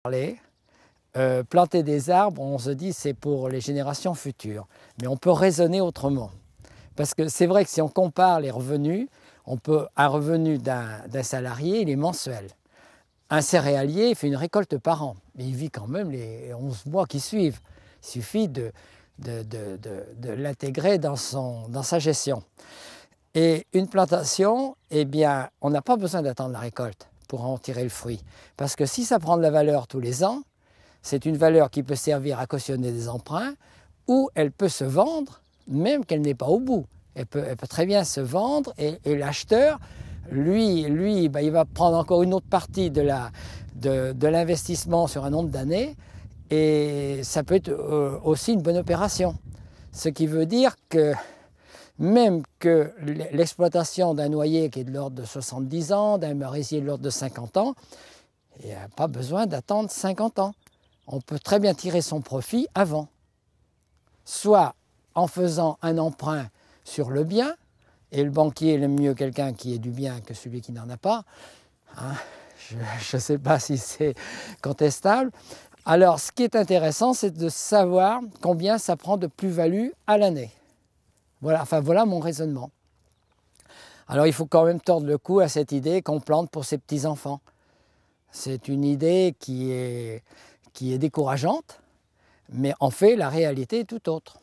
parler. Planter des arbres, on se dit c'est pour les générations futures. Mais on peut raisonner autrement. Parce que c'est vrai que si on compare les revenus, un revenu d'un salarié, il est mensuel. Un céréalier, il fait une récolte par an. Mais il vit quand même les 11 mois qui suivent. Il suffit de l'intégrer dans sa gestion. Et une plantation, eh bien, on n'a pas besoin d'attendre la récolte pour en tirer le fruit. Parce que si ça prend de la valeur tous les ans, c'est une valeur qui peut servir à cautionner des emprunts ou elle peut se vendre même qu'elle n'est pas au bout. Elle peut très bien se vendre et l'acheteur, lui ben, il va prendre encore une autre partie de l'investissement sur un nombre d'années et ça peut être aussi une bonne opération. Ce qui veut dire que même que l'exploitation d'un noyer qui est de l'ordre de 70 ans, d'un merisier de l'ordre de 50 ans, il n'y a pas besoin d'attendre 50 ans. On peut très bien tirer son profit avant. Soit en faisant un emprunt sur le bien, et le banquier aime mieux quelqu'un qui ait du bien que celui qui n'en a pas. Hein, je ne sais pas si c'est contestable. Alors, ce qui est intéressant, c'est de savoir combien ça prend de plus-value à l'année. Voilà mon raisonnement. Alors, il faut quand même tordre le cou à cette idée qu'on plante pour ses petits-enfants. C'est une idée qui est décourageante, mais en fait, la réalité est tout autre.